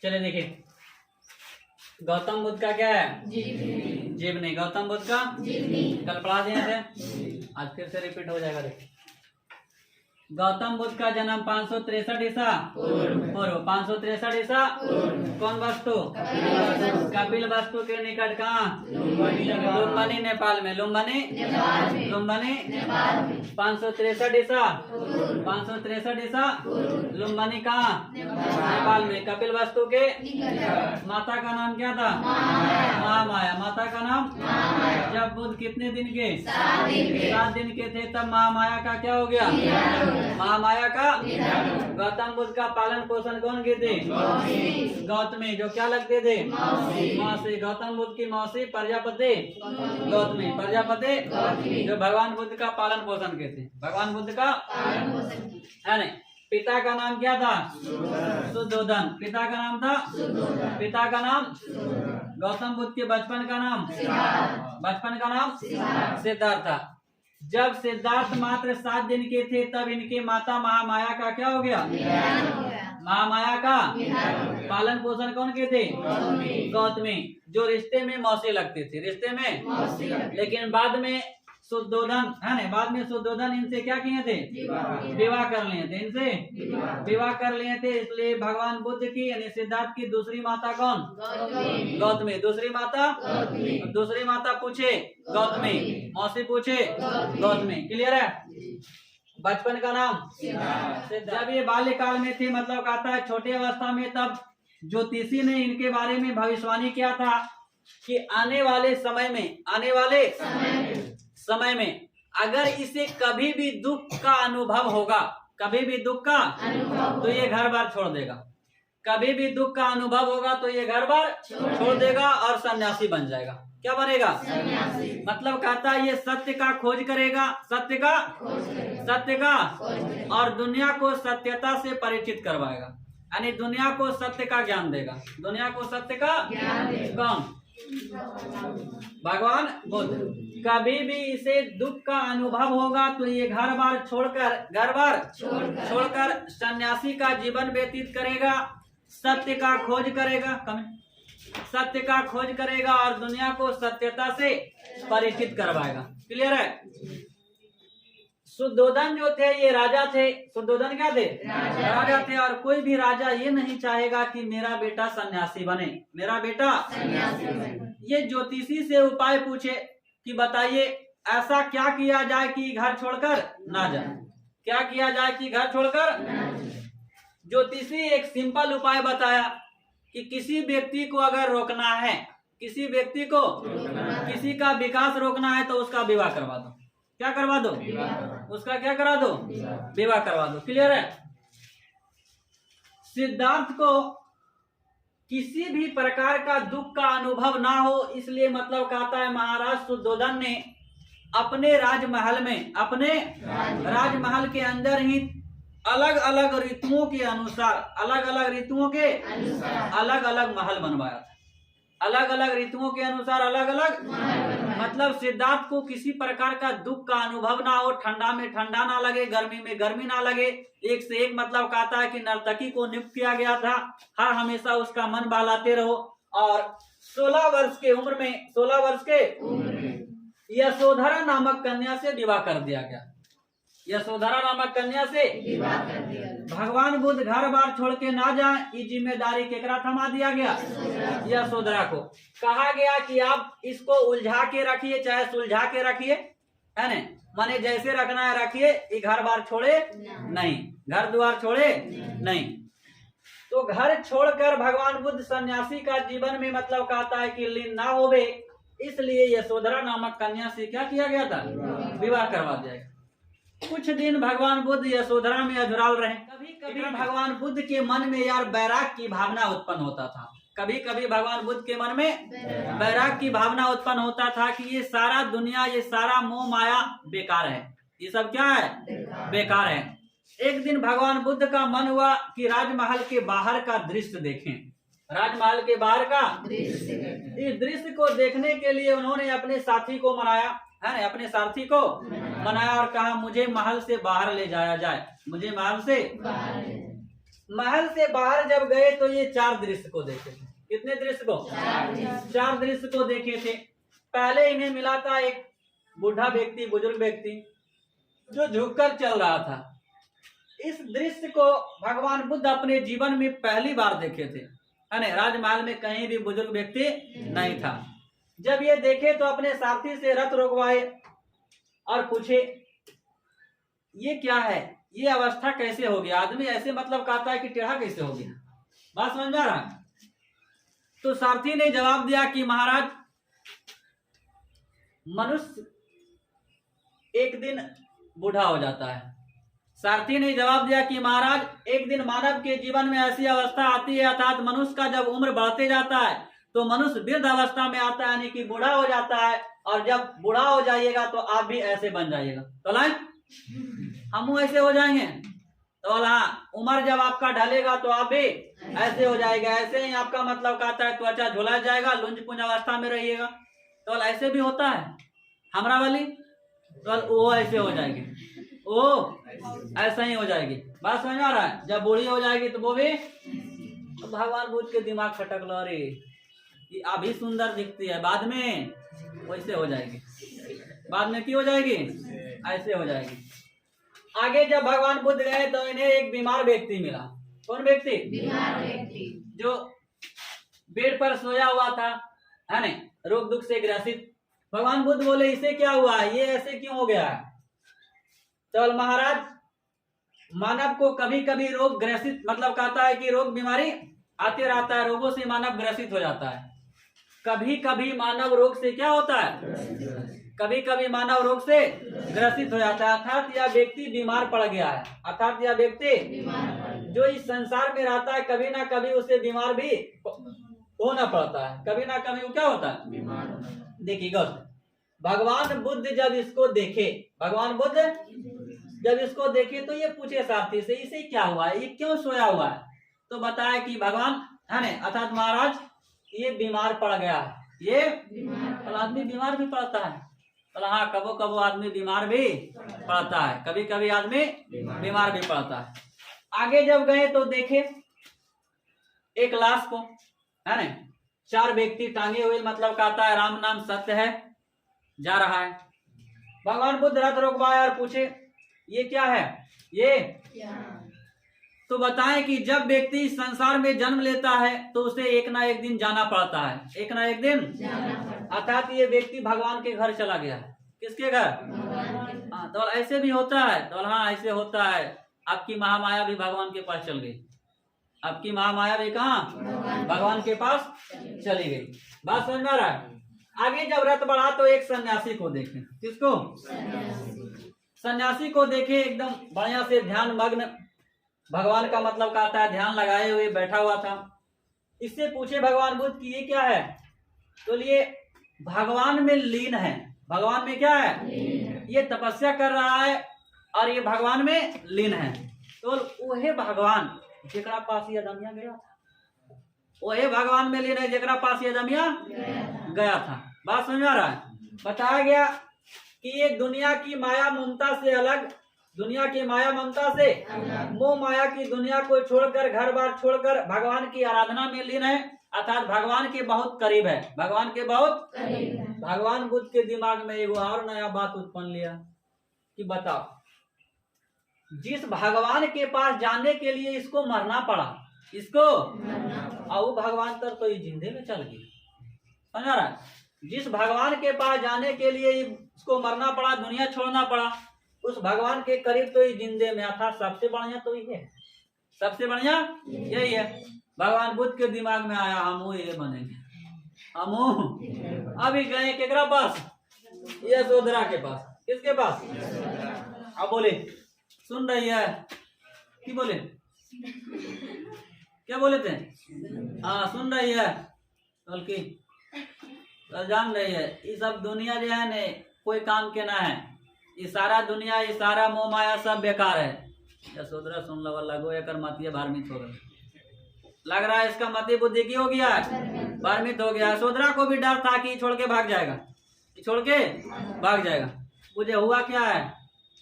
चले देखिए, गौतम बुद्ध का क्या है? जीवनी। गौतम बुद्ध का जीवनी कल पढ़ा दिए थे, आज फिर से रिपीट हो जाएगा। देखिए, गौतम बुद्ध का जन्म 563 ईसा पूर्व। 563 ईसा कौन वस्तु? कपिल वस्तु के निकट कहाँ? लुम्बिनी नेपाल में। लुम्बिनी 563 ईसा 563 ईसा लुम्बिनी कहाँ? नेपाल में। कपिल वस्तु के माता का नाम क्या था? महामाया। माता का नाम? जब बुद्ध कितने दिन के? 7 दिन के थे, तब महामाया का क्या हो गया? महामाया का। गौतम बुद्ध का पालन पोषण कौन किए थे? गौतमी, जो क्या लगते थे? मौसी। गौतम बुद्ध की मौसी प्रजापति गौतमी। प्रजापति जो भगवान बुद्ध का पालन पोषण किए थे। भगवान बुद्ध का है नहीं। पिता का नाम क्या था? शुद्धोधन। पिता का नाम था? पिता का नाम? गौतम बुद्ध के बचपन का नाम? बचपन का नाम सिद्धार्थ था। जब सिद्धार्थ मात्र 7 दिन के थे, तब इनके माता महामाया का क्या हो गया? महामाया का पालन पोषण कौन के थे? गौतमी, जो रिश्ते में मौसी लगते थे। रिश्ते में लेकिन बाद में शुद्धोधन है ना, बाद में शुद्धोधन इनसे क्या किए थे? विवाह कर लिए थे। इनसे विवाह कर लिए थे। इसलिए भगवान बुद्ध की यानी सिद्धार्थ की दूसरी माता कौन? गौतमी। दूसरी माता पूछे गौतमी, मौसी पूछे गौतमी। क्लियर है? बचपन का नाम? जब ये बाल्यकाल में थे, मतलब कहता है छोटे अवस्था में, तब ज्योतिषी ने इनके बारे में भविष्यवाणी किया था कि आने वाले समय में अगर इसे कभी भी दुख का अनुभव होगा, तो ये घर बार छोड़ देगा। कभी भी दुख का अनुभव होगा तो ये घर बार छोड़ देगा और सन्यासी बन जाएगा। क्या बनेगा? मतलब कहता है ये सत्य का खोज करेगा, सत्य का और दुनिया को सत्यता से परिचित करवाएगा, यानी दुनिया को सत्य का ज्ञान देगा। दुनिया को सत्य का कौन? भगवान बुद्ध। कभी भी इसे दुख का अनुभव होगा तो ये घर बार छोड़कर सन्यासी का जीवन व्यतीत करेगा, सत्य का खोज करेगा और दुनिया को सत्यता से परिचित करवाएगा। क्लियर है? शुद्धोधन जो थे ये राजा थे। शुद्धोधन क्या थे? राजा थे। और कोई भी राजा ये नहीं चाहेगा कि मेरा बेटा सन्यासी बने, ये ज्योतिषी से उपाय पूछे कि बताइए ऐसा क्या किया जाए कि घर छोड़कर ना जाए। क्या किया जाए कि घर छोड़कर? ज्योतिषी एक सिंपल उपाय बताया कि किसी व्यक्ति को अगर रोकना है, किसी का विकास रोकना है तो उसका विवाह करवा दो। क्या करवा दो? उसका क्या करा दो? विवाह करवा दो। क्लियर है? सिद्धार्थ को किसी भी प्रकार का दुख का अनुभव ना हो, इसलिए मतलब कहता है महाराज शुद्धोधन ने अपने राजमहल के अंदर ही अलग अलग ऋतुओं के अनुसार अलग अलग महल बनवाया था। अलग अलग ऋतुओं के अनुसार अलग अलग मतलब सिद्धार्थ को किसी प्रकार का दुख का अनुभव ना हो, ठंडा में ठंडा ना लगे, गर्मी में गर्मी ना लगे। एक से एक मतलब कहता है कि नर्तकी को नियुक्त किया गया था, हर हमेशा उसका मन बहलाते रहो। और 16 वर्ष के यशोधरा नामक कन्या से विवाह कर दिया गया। यशोधरा नामक कन्या से भगवान बुद्ध घर बार छोड़ के ना जाए, ये जिम्मेदारी केकरा थमा दिया गया? यशोधरा को। कहा गया कि आप इसको उलझा के रखिए, चाहे सुलझा के रखिए, है ना, माने जैसे रखना है रखिए, ये घर बार छोड़े नहीं, घर द्वार छोड़े नहीं। तो घर छोड़कर भगवान बुद्ध सन्यासी का जीवन में मतलब कहता है कि लीन ना होवे, इसलिए यशोधरा नामक कन्या से क्या किया गया था? विवाह करवा दिया गया। कुछ दिन भगवान बुद्ध यशोधरा में अझुराल रहे। कभी कभी भगवान बुद्ध के मन में यार बैराग की भावना उत्पन्न होता था। कभी कभी भगवान बुद्ध के मन में बैराग की भावना उत्पन्न होता था कि ये सारा दुनिया, ये सारा मोह माया बेकार है, ये सब क्या है? बेकार है। एक दिन भगवान बुद्ध का मन हुआ कि राजमहल के बाहर का दृश्य देखें। राजमहल के बाहर का इस दृश्य को देखने के लिए उन्होंने अपने साथी को मनाया, है ना, अपने सारथी को मनाया और कहा मुझे महल से बाहर ले जाया जाए, मुझे महल से। महल से बाहर जब गए तो ये 4 दृश्य को देखे थे। कितने दृश्य को? 4 दृश्य को देखे थे। पहले इन्हें मिला था एक बूढ़ा व्यक्ति, बुजुर्ग व्यक्ति जो झुककर चल रहा था। इस दृश्य को भगवान बुद्ध अपने जीवन में पहली बार देखे थे, है ना। राजमहल में कहीं भी बुजुर्ग व्यक्ति नहीं था। जब ये देखे तो अपने साथी से रथ रोकवाए और पूछे ये क्या है, ये अवस्था कैसे हो गया, आदमी ऐसे मतलब कहता है कि टेढ़ा कैसे हो गया, बात समझ में आ रहा है? तो सारथी ने जवाब दिया कि महाराज, मनुष्य एक दिन बूढ़ा हो जाता है। सारथी ने जवाब दिया कि महाराज, एक दिन मानव के जीवन में ऐसी अवस्था आती है, अर्थात मनुष्य का जब उम्र बढ़ते जाता है तो मनुष्य वृद्ध अवस्था में आता है, यानी कि बूढ़ा हो जाता है। और जब बूढ़ा हो जाइएगा तो आप भी ऐसे बन जाइएगा। तो लाइन हम ऐसे हो जाएंगे। तो हाँ, उम्र जब आपका ढलेगा तो आप भी ऐसे हो जाएगा। ऐसे ही आपका मतलब कहता है त्वचा झुला जाएगा, लुंज पुंज अवस्था में रहिएगा। तो ऐसे भी होता है हमरा वाली, तो वो ऐसे हो जाएगी, वो ऐसा ही हो जाएगी। बात समझ आ रहा है? जब बूढ़ी हो जाएगी तो वो भी, तो भगवान बुद्ध के दिमाग खटक लो, अरे ये अभी सुंदर दिखती है, बाद में वैसे हो जाएगी। बाद में क्या हो जाएगी? ऐसे हो जाएगी। आगे जब भगवान बुद्ध गए तो इन्हें एक बीमार व्यक्ति मिला। कौन व्यक्ति? बीमार व्यक्ति, जो बेड पर सोया हुआ था, है ना, रोग दुख से ग्रसित। भगवान बुद्ध बोले इसे क्या हुआ, ये ऐसे क्यों हो गया है? तो महाराज, मानव को कभी कभी रोग ग्रसित, मतलब कहता है कि रोग बीमारी आते रहता है, रोगों से मानव ग्रसित हो जाता है। कभी कभी मानव रोग से क्या होता है? कभी कभी मानव रोग से ग्रसित हो जाता है, अर्थात यह व्यक्ति बीमार पड़ गया है। अर्थात यह व्यक्ति जो इस संसार में रहता है, कभी ना कभी उसे बीमार भी होना पड़ता है। कभी ना कभी वो क्या होता है? बीमार। देखिए गौर, भगवान बुद्ध जब इसको देखे, भगवान बुद्ध जब इसको देखे तो ये पूछे सारथी से, इसे क्या हुआ है, ये क्यों सोया हुआ है? तो बताया कि भगवान, है ना, अर्थात महाराज, ये बीमार पड़ गया है। ये आदमी बीमार भी पड़ता है। हाँ, कबो कबो आदमी बीमार भी पड़ता है, कभी कभी आदमी बीमार भी पड़ता है। आगे जब गए तो देखे एक लाश को, है ना, 4 व्यक्ति टांगे हुए, मतलब कहता है राम नाम सत्य है, जा रहा है। भगवान बुद्ध रथ रोकवाए और पूछे ये क्या है, ये तो बताएं कि जब व्यक्ति इस संसार में जन्म लेता है तो उसे एक ना एक दिन जाना पड़ता है, एक ना एक दिन। अर्थात ये व्यक्ति भगवान के घर चला गया है। किसके घर? हाँ, तो ऐसे भी होता है। तो हाँ, ऐसे होता है। आपकी महामाया भी भगवान के पास चल गई। आपकी महामाया भी कहाँ? भगवान के पास चली गई। बात समझ में आ रहा है? आगे जब रथ बढ़ा तो एक सन्यासी को देखे। किसको? सन्यासी को देखे, एकदम बढ़िया से ध्यान मग्न, भगवान का मतलब कहता है ध्यान लगाए हुए बैठा हुआ था। इससे पूछे भगवान बुद्ध कि ये क्या है? तो ये भगवान में लीन है। भगवान में क्या है? ये तपस्या कर रहा है और ये भगवान में लीन है। तो वही भगवान जेकरा पास ये अदमिया गया था, वही भगवान में लीन है जेकरा पास ये अदमिया गया था। बात समझ में आ रहा है? बताया गया कि ये दुनिया की माया ममता से अलग, दुनिया की माया ममता से मोह माया की दुनिया को छोड़कर, घर बार छोड़कर भगवान की आराधना में लीन है, अर्थात भगवान के बहुत करीब है। भगवान के बहुत करीब है। भगवान बुद्ध के दिमाग में एक और नया बात उत्पन्न लिया कि बताओ, जिस भगवान के पास जाने के लिए इसको मरना पड़ा, इसको और वो भगवान तो ये जिंदे में चल गई। समझ रहा है? जिस भगवान के पास जाने के लिए इसको मरना पड़ा, दुनिया छोड़ना पड़ा, उस भगवान के करीब तो ये जिंदे में था। सबसे बढ़िया तो ये है, सबसे बढ़िया यही है। भगवान बुद्ध के दिमाग में आया हम ये बनेंगे, हम अभी गए केकरा पास? यशोधरा के पास। किसके पास? अब बोले, सुन रही है कि बोले, क्या बोले थे? हाँ, सुन रही है। बल्कि तो जान रही है ये सब दुनिया जो है ने कोई काम के ना है। ये सारा दुनिया, ये सारा मोह माया सब बेकार है। यशोधरा सुन लो, लगो एकर मतिये भ्रमित हो गए। लग रहा है इसका मति बुद्धि की हो गया, भ्रमित हो गया। यशोधरा को भी डर था कि छोड़ के भाग जाएगा, छोड़ के भाग जाएगा। मुझे हुआ क्या है?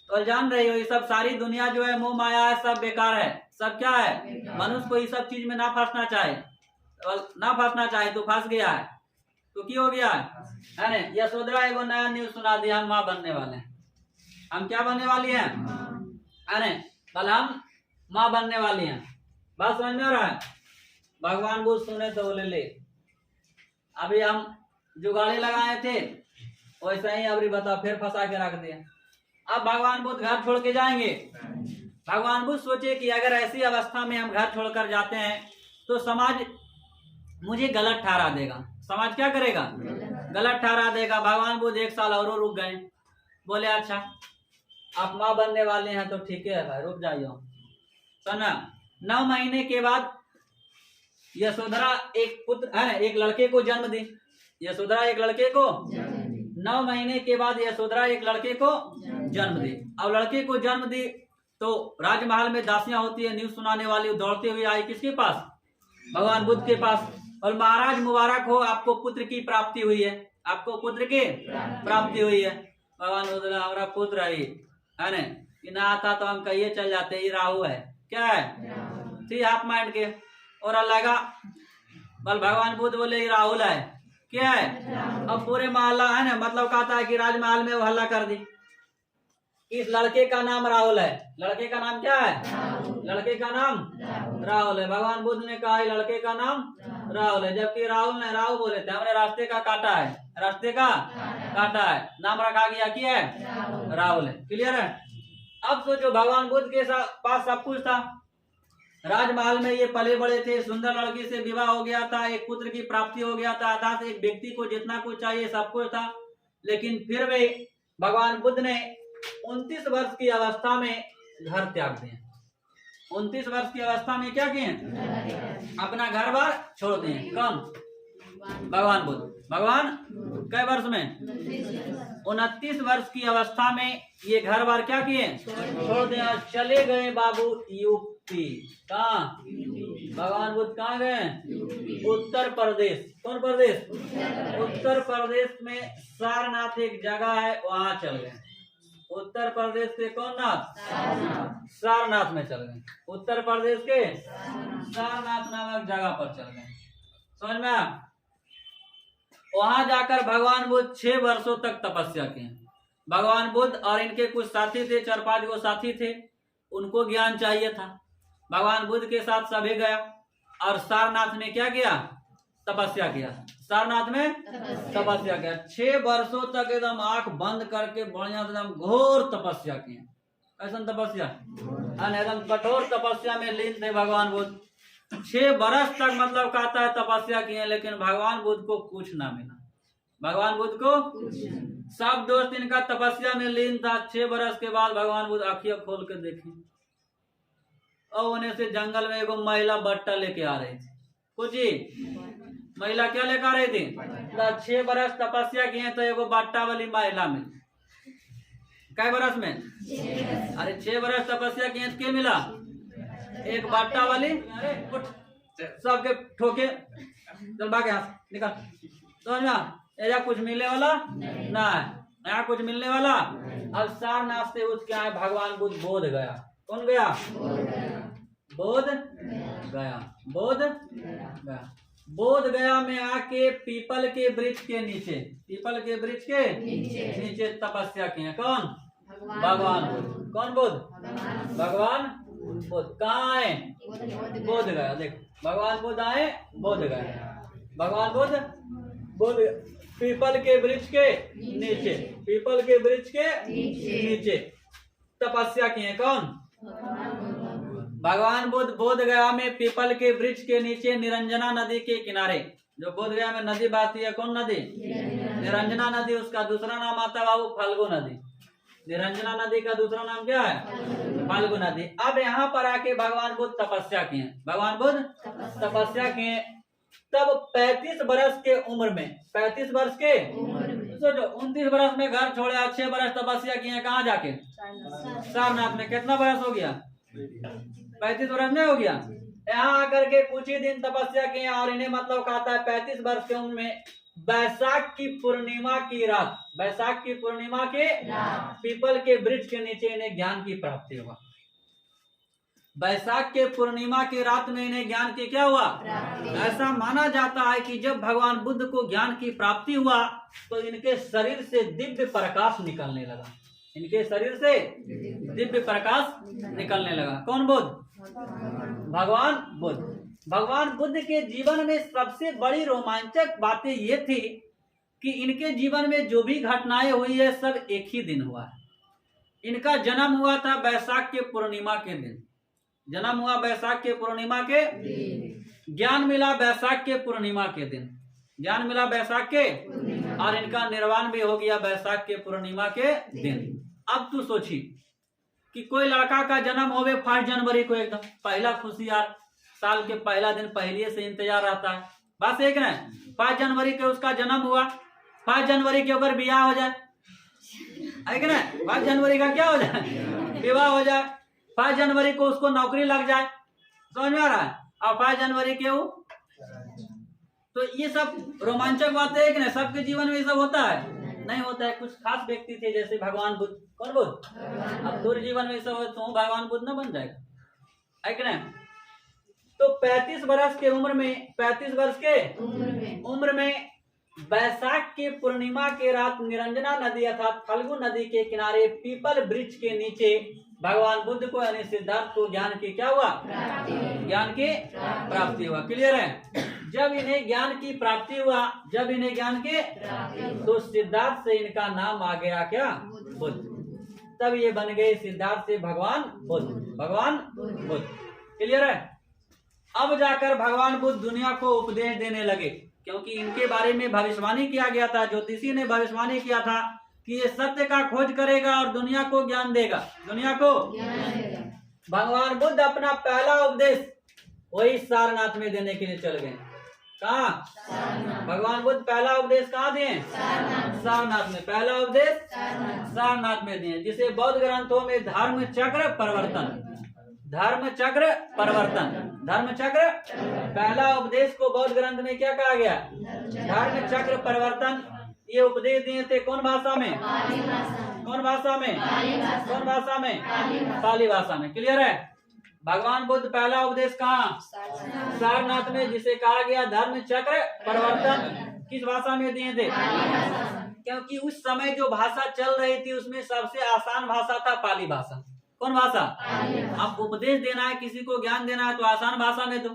तो जान रही हो ये सब सारी दुनिया जो है मोह माया है, सब बेकार है, सब क्या है, मनुष्य को इस सब चीज में ना फंसना चाहे, और ना फंसना चाहे तो फंस गया है। तो क्या हो गया है ना। यशोधरा एगो नया न्यूज सुना दिया, हम माँ बनने वाले हैं। हम क्या बनने वाली हैं, अरे कल हम माँ बनने वाली हैं। बात समझ में आ रहा है। भगवान बुद्ध सुने तो बोले ले, अभी हम जुगाड़ी लगाए थे वैसा ही अभी बता फिर फंसा के रख दिया। अब भगवान बुद्ध घर छोड़ के जाएंगे। भगवान बुद्ध सोचे कि अगर ऐसी अवस्था में हम घर छोड़कर जाते हैं तो समाज मुझे गलत ठहरा देगा। समाज क्या करेगा, गलत ठहरा देगा। भगवान बुद्ध 1 साल और रुक गए। बोले अच्छा आप माँ बनने वाले हैं तो ठीक है भाई रुक जाइए। सुना, 9 महीने के बाद यशोधरा एक पुत्र एक लड़के को जन्म दी। यशोधरा एक लड़के को 9 महीने के बाद यशोधरा एक लड़के को जन्म दी। अब लड़के को जन्म दी तो राजमहल में दासियां होती है, न्यूज सुनाने वाली, दौड़ते हुए आई किसके पास, भगवान बुद्ध के पास। और महाराज मुबारक हो, आपको पुत्र की प्राप्ति हुई है, आपको पुत्र की प्राप्ति हुई है। भगवान बुद्ध हमारा पुत्र है ना, कि ना आता तो हम कहिए चल जाते, ये राहु है, क्या है, थी हाफ माइंड के। और लगा बल भगवान बुद्ध बोले ये राहुल है, क्या है। अब पूरे मोहल्ला है ना, मतलब कहता है कि राजमहल में वो हल्ला कर दी, इस लड़के का नाम राहुल है। लड़के का नाम क्या है, लड़के का नाम राहुल है। भगवान बुद्ध ने कहा लड़के का नाम राहुल है, जबकि राहुल ने राहु बोले थे, हमने रास्ते का काटा है, रास्ते का काटा है, नाम रखा गया कि है राहुल है। क्लियर है। अब सोचो भगवान बुद्ध के पास सब कुछ था, राजमहल में ये पले बड़े थे, सुंदर लड़की से विवाह हो गया था, एक पुत्र की प्राप्ति हो गया था, अर्थात एक व्यक्ति को जितना कुछ चाहिए सब कुछ था। लेकिन फिर भी भगवान बुद्ध ने 29 वर्ष की अवस्था में घर त्याग दिए। 29 वर्ष की अवस्था में क्या किए, अपना घर बार छोड़ दिए। कम भगवान बुद्ध, भगवान कई वर्ष में, 29 वर्ष की अवस्था में ये घर बार क्या किए, छोड़ दिया। चले गए बाबू यूपी। कहाँ, भगवान बुद्ध कहाँ गए, उत्तर प्रदेश। कौन प्रदेश, उत्तर प्रदेश में सारनाथ एक जगह है, वहां चल गए। उत्तर प्रदेश के कौन नाथ, सारनाथ में चल गए। उत्तर प्रदेश के सारनाथ नामक जगह पर चल गए। समझ में। वहां जाकर भगवान बुद्ध 6 वर्षों तक तपस्या की। भगवान बुद्ध और इनके कुछ साथी थे, 4-5 गो साथी थे, उनको ज्ञान चाहिए था। भगवान बुद्ध के साथ सभी गया और सारनाथ में क्या किया, तपस्या किया। सारनाथ में तपस्या किया। 6 वर्षों तक एकदम आंख बंद करके बढ़िया एकदम घोर तपस्या किए। कैसा तपस्या, एकदम कठोर तपस्या में लीन थे भगवान बुद्ध। 6 वर्ष तक मतलब कहता है तपस्या किए, लेकिन भगवान बुद्ध को कुछ ना मिला। भगवान बुद्ध को सब दोस्त इनका तपस्या में लीन था। 6 वर्ष के बाद भगवान बुद्ध आंखें खोल के देखे और उन्हें से जंगल में एगो महिला बट्टा लेके आ रही थी। कुछ महिला क्या लेकर आ रही थी, 6 वर्ष तपस्या किए तो एगो बट्टा वाली महिला मिली। कै वर्ष में, अरे 6 वर्ष तपस्या किए तो क्या मिला, एक बट्टा वाली। सबके ठोके, चल भाग यहाँ निकल। समझ में, ऐसा कुछ मिलने वाला ना है, यहाँ कुछ मिलने वाला। अब सारनाथ से उठ के आए भगवान बुद्ध बोध गया। कौन गया, बोध गया। बोध गया, बोध गया में आके पीपल के वृक्ष के नीचे, पीपल के वृक्ष के नीचे तपस्या किए। कौन, भगवान बुद्ध। कौन बुद्ध, भगवान बुद्ध। कहाँ आए, बोध गया। देखो भगवान बुद्ध आए, बोध गया। भगवान बुद्ध पीपल के वृक्ष के नीचे, पीपल के वृक्ष के नीचे तपस्या किए। कौन, भगवान बुद्ध बोध गया में पीपल के वृक्ष के नीचे निरंजना नदी के किनारे। जो बोध गया में नदी बहती है, कौन नदी, निरंजना नदी। उसका दूसरा नाम आता है बाबू फाल्गु नदी। निरंजना नदी का दूसरा नाम क्या है, फाल्गु नदी। अब यहाँ पर आके भगवान बुद्ध तपस्या किए। भगवान बुद्ध तपस्या किए तब 35 वर्ष के उम्र में, 35 वर्ष के सोचो, 29 वर्ष में घर छोड़े, 6 वर्ष तपस्या किए। कहाँ जाके, सारनाथ में। कितना वर्ष हो गया, 35 वर्ष में हो गया। यहाँ आकर के कुछ ही दिन तपस्या किए और इन्हें मतलब कहता है 35 वर्ष के उम्र में बैसाख की पूर्णिमा की रात, बैसाख की पूर्णिमा के पीपल के वृक्ष के नीचे इन्हें ज्ञान की प्राप्ति हुआ। बैसाख के पूर्णिमा की रात में इन्हें ज्ञान की क्या हुआ? ऐसा माना जाता है कि जब भगवान बुद्ध को ज्ञान की प्राप्ति हुआ तो इनके शरीर से दिव्य प्रकाश निकलने लगा। इनके शरीर से दिव्य प्रकाश निकलने लगा। कौन बुद्ध? भगवान बुद्ध। भगवान बुद्ध के जीवन में सबसे बड़ी रोमांचक बातें ये थी कि इनके जीवन में जो भी घटनाएं हुई है सब एक ही दिन हुआ है। इनका जन्म हुआ था बैसाख के पूर्णिमा के दिन। जन्म हुआ बैसाख के पूर्णिमा के, ज्ञान मिला बैसाख के पूर्णिमा के दिन, ज्ञान मिला बैसाख के, और इनका निर्वाण भी हो गया बैसाख के पूर्णिमा के दिन। अब तू सोची कि कोई लड़का का जन्म होवे 5 जनवरी को, एकदम पहला खुशियार, साल के पहला दिन पहले से इंतजार रहता है। बस एक ना 5 जनवरी के उसका जन्म हुआ, 5 जनवरी के ऊपर बियाह हो जाए, है कि ना? 5 जनवरी का क्या हो जाए? विवाह हो जाए। 5 जनवरी को उसको नौकरी लग जाए, समझ में आ रहा है? और 5 जनवरी के वो, तो ये सब रोमांचक बातें है कि नहीं? सबके जीवन में ये सब होता है? नहीं होता है। कुछ खास व्यक्ति थे जैसे भगवान बुद्ध। कौन बुद्ध? अब तेरे जीवन में सब तो भगवान बुद्ध न बन जाएगा, है कि नहीं? तो 35 वर्ष के उम्र में, 35 वर्ष के उम्र में बैसाख के पूर्णिमा के रात निरंजना नदी अर्थात फल्गु नदी के किनारे पीपल वृक्ष के नीचे भगवान बुद्ध को यानी सिद्धार्थ को ज्ञान की क्या हुआ? ज्ञान की प्राप्ति हुआ। क्लियर है? जब इन्हें ज्ञान की प्राप्ति हुआ, जब इन्हें ज्ञान के, तो सिद्धार्थ से इनका नाम आ गया क्या? बुद्ध। तब ये बन गए सिद्धार्थ से भगवान बुद्ध, भगवान बुद्ध। क्लियर है? अब जाकर भगवान बुद्ध दुनिया को उपदेश देने लगे, क्योंकि इनके बारे में भविष्यवाणी किया गया था। ज्योतिषी ने भविष्यवाणी किया था कि ये सत्य का खोज करेगा और दुनिया को ज्ञान देगा, दुनिया को। भगवान बुद्ध अपना पहला उपदेश वही सारनाथ में देने के लिए चल गए। कहाँ? भगवान बुद्ध पहला उपदेश कहाँ दिए? सारनाथ में। पहला उपदेश सारनाथ में दिए, जिसे बौद्ध ग्रंथों में धर्म चक्र परिवर्तन, धर्म चक्र परिवर्तन, धर्म चक्र, पहला उपदेश को बौद्ध ग्रंथ में क्या कहा गया? धर्म चक्र परिवर्तन। ये उपदेश दिए थे कौन भाषा में? कौन भाषा में? कौन भाषा में? पाली भाषा में। क्लियर है? भगवान बुद्ध पहला उपदेश कहाँ? सारनाथ में, जिसे कहा गया धर्म चक्र परिवर्तन। किस भाषा में दिए थे? क्योंकि उस समय जो भाषा चल रही थी उसमें सबसे आसान भाषा था पाली भाषा। कौन भाषा? अब उपदेश देना है, किसी को ज्ञान देना है तो आसान भाषा में दो,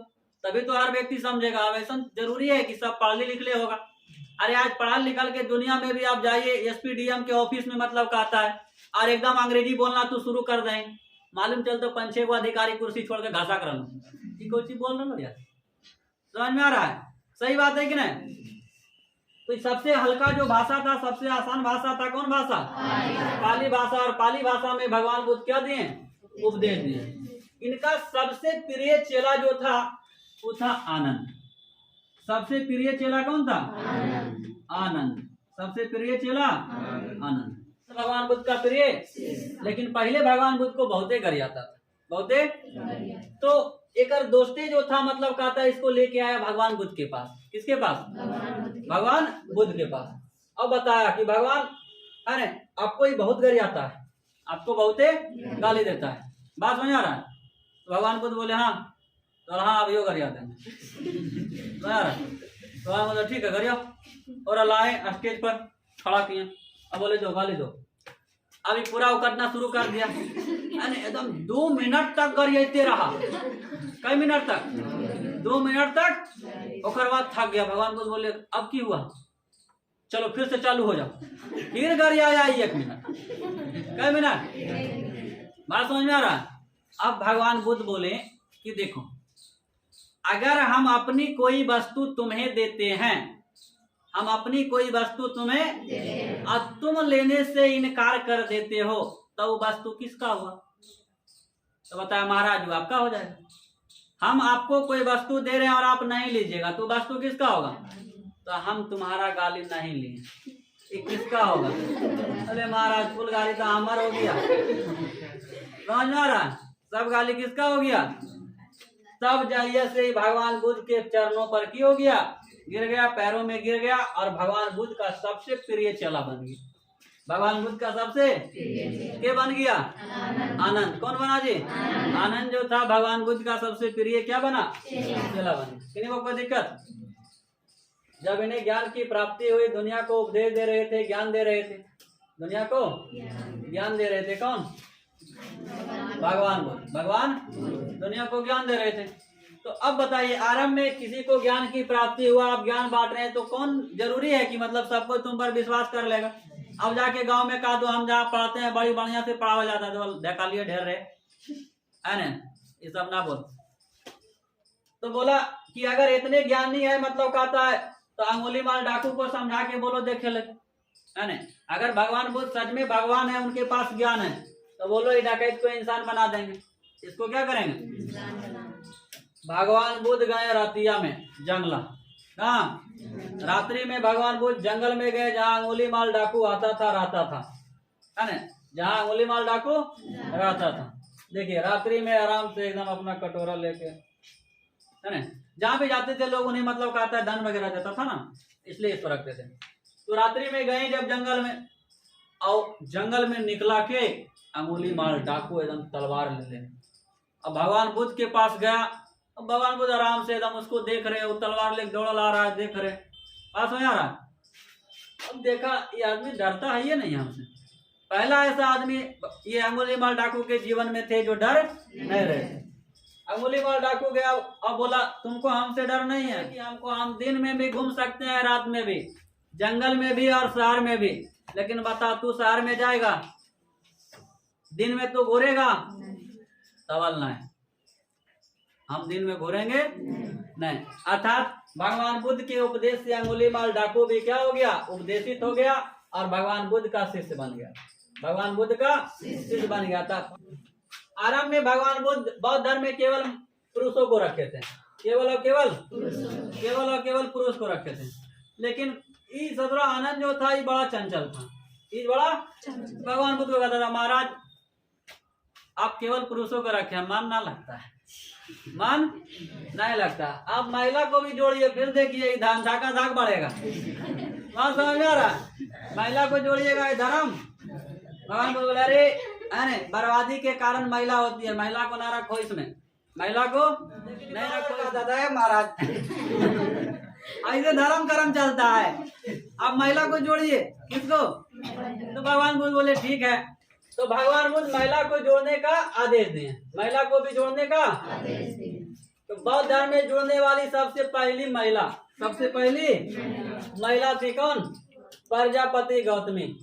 तभी तो हर व्यक्ति समझेगा। अब ऐसा जरूरी है कि सब पढ़े लिखले होगा? अरे आज पढ़ा लिखल के दुनिया में भी आप जाइए, एसपी डीएम के ऑफिस में मतलब कहता है और एकदम अंग्रेजी बोलना तो शुरू कर दें, मालूम चल तो 5-6 को अधिकारी कुर्सी छोड़ के घासा कर लो, कोई चीज बोल रहे हो यार? समझ में आ रहा है? सही बात है कि नहीं? तो सबसे हल्का जो भाषा था, सबसे आसान भाषा था कौन भाषा? पाली भाषा। और पाली भाषा में भगवान बुद्ध क्या दिए? उपदेश दिए। इनका सबसे प्रिय चेला जो था वो था आनंद। सबसे प्रिय चेला कौन था? आनंद। सबसे प्रिय चेला आनंद। भगवान बुद्ध का प्रिय, लेकिन पहले भगवान बुद्ध को बहुते गरियाता था, बहुते। तो एक दोस्ती जो था मतलब कहता है इसको लेके आया भगवान बुद्ध के पास। किसके पास? भगवान बुद्ध के पास। अब बताया कि भगवान अरे आपको ही बहुत गरियाता है, आपको बहुते गाली देता है, बात समझ आ रहा है? तो भगवान बुद्ध बोले हाँ, तो हाँ अब यो गरियाते हैं। तो हाँ बोले ठीक है गरियो, और लाए स्टेज पर खड़ा किए। अब बोले दो गाली दो। अभी पूरा उकटना शुरू कर दिया, एकदम 2 मिनट तक गरियाते रहा। कई मिनट तक? 2 मिनट तक। और बाद थक गया। भगवान बुद्ध बोले अब की हुआ, चलो फिर से चालू हो जाओ। फिर गरियाया 1 मिनट। कई मिनट? बात समझ में आ रहा है? अब भगवान बुद्ध बोले कि देखो, अगर हम अपनी कोई वस्तु तुम्हें देते हैं, हम अपनी कोई वस्तु तुम्हें और तुम लेने से इनकार कर देते हो, तो वो वस्तु किसका हुआ? तो बताया महाराज वो आपका हो जाएगा। हम आपको कोई वस्तु दे रहे हैं और आप नहीं लीजिएगा तो वस्तु किसका होगा? तो हम तुम्हारा गाली नहीं लिए, ये किसका होगा? अरे महाराज फुल गाली तो हमारा हो गया। समझ में आ रहा? सब गाली किसका हो गया? तब जाइए से ही भगवान बुद्ध के चरणों पर की हो गया, गिर गया, पैरों में गिर गया और भगवान बुद्ध का सबसे प्रिय चेला बन गया। भगवान बुद्ध का सबसे क्या बन गया? आनंद। कौन बना जी? आनंद जो था भगवान बुद्ध का सबसे प्रिय क्या बना? चेला बना। किन्हीं को कोई दिक्कत? जब इन्हें ज्ञान की प्राप्ति हुई, दुनिया को उपदेश दे रहे थे, ज्ञान दे रहे थे, दुनिया को ज्ञान दे रहे थे। कौन? भगवान बुद्ध। भगवान दुनिया को ज्ञान दे रहे थे। तो अब बताइए, आरंभ में किसी को ज्ञान की प्राप्ति हुआ, आप ज्ञान बांट रहे हैं, तो कौन जरूरी है कि मतलब सबको तुम पर विश्वास कर लेगा? अब जाके गांव में कहा दो हम जहाँ पढ़ाते हैं बड़ी बढ़िया से पढ़ावा जाता है, तो देखा लिए ढेर रहे है ना, ये सब ना बोल। तो बोला कि अगर इतने ज्ञान नहीं है, मतलब कहता है तो अंगुली माल डाकू को समझा के बोलो देखे ले, है ना। अगर भगवान बुद्ध सच में भगवान है, उनके पास ज्ञान है, तो बोलो ये डकैत को इंसान बना देंगे। इसको क्या करेंगे? भगवान बुद्ध गए रातिया में जंगला, कहाँ? रात्रि में भगवान बुद्ध जंगल में गए, जहाँ अंगुली माल डाकू आता था रहता था, है ना, जहाँ अंगुली माल डाकू रहता था। देखिए रात्रि में आराम से एकदम अपना कटोरा लेके, है ना, जहाँ भी जाते थे लोग उन्हें मतलब कहता है धन वगैरह देता था ना, इसलिए इसको रखते थे। तो रात्रि में गए जब जंगल में, और जंगल में निकला के अंगुली माल डाकू एकदम तलवार ले ले। अब भगवान बुद्ध के पास गया, अब भगवान बुद्ध आराम से एकदम उसको देख रहे, वो तलवार लेके दौड़ ला रहा है, देख रहे, पास में आ रहा। अब देखा ये आदमी डरता है ये नहीं हमसे। पहला ऐसा आदमी ये अंगुली माल डाकू के जीवन में थे जो डर नहीं रहे। अंगुली माल डाकू गया, अब बोला तुमको हमसे डर नहीं है कि हमको, हम दिन में भी घूम सकते हैं, रात में भी, जंगल में भी और शहर में भी, लेकिन बता तू शहर में जाएगा, दिन में तो घूरेगा? सवाल नहीं, हम दिन में घूरेंगे नहीं। अर्थात भगवान बुद्ध के उपदेश से अंगुली माल डाकू भी क्या हो गया? उपदेशित हो गया और भगवान बुद्ध का शिष्य बन गया। भगवान बुद्ध का शिष्य बन गया था। आरंभ में भगवान बुद्ध बौद्ध धर्म में केवल पुरुषों को रखे थे, केवल और केवल पुरुष को रखे थे। लेकिन ये सदरा आनंद जो था ये बड़ा चंचल था, ये बड़ा भगवान बुद्ध को कहता था महाराज आप केवल पुरुषों को रखे, मन ना लगता है, मन नहीं लगता। आप महिला को भी जोड़िए, फिर देखिए धान धाका धाक बढ़ेगा। वहां समझ में आ रहा? महिला को जोड़िएगा धर्म। भगवान को बोला अरे अरे बर्बादी के कारण महिला होती है, महिला को ना रखो इसमें, महिला को नहीं रखो दादा है महाराज। ऐसे धर्म कर्म चलता है, आप महिला को जोड़िए। किसको? तो भगवान बुद्ध बोले ठीक है। तो भगवान बुद्ध महिला को जोड़ने का आदेश दिए, महिला को भी जोड़ने का आदेश दिए। तो बौद्ध धर्म में जुड़ने वाली सबसे पहली महिला, सबसे पहली महिला थी कौन? प्रजापति गौतमी।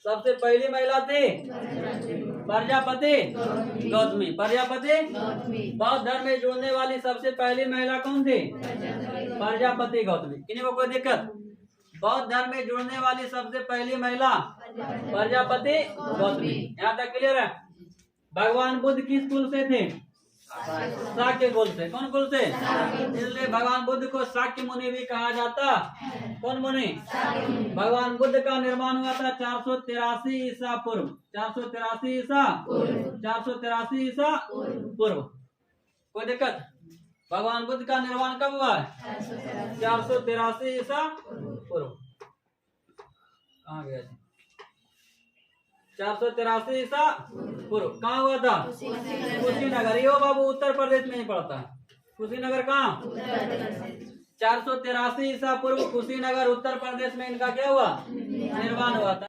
सबसे पहली महिला थी प्रजापति गौतमी। प्रजापति बौद्ध धर्म में जुड़ने वाली सबसे पहली महिला कौन थी? प्रजापति गौतमी। किन्हीं को कोई दिक्कत? बौद्ध धर्म में जुड़ने वाली सबसे पहली महिला प्रजापति गौतमी। यहाँ तक क्लियर है? भगवान बुद्ध किस कुल से थे? शाक्य कुल से। कौन कुल से? इसलिए भगवान बुद्ध को शाक्य मुनि भी कहा जाता। कौन मुनि? भगवान बुद्ध का निर्माण हुआ था 483 ईसा पूर्व। 483 ईसा पूर्व। कोई दिक्कत? भगवान बुद्ध का निर्माण कब हुआ है? 483 ईसा पूर्व। कहाँ गया जी? 483 ईसा पूर्व। कहाँ हुआ था? कुशीनगर। यो बाबू उत्तर प्रदेश में ही पड़ता है। कुशीनगर कहाँ? 483 ईसा पूर्व कुशीनगर उत्तर प्रदेश में इनका क्या हुआ? निर्माण हुआ था।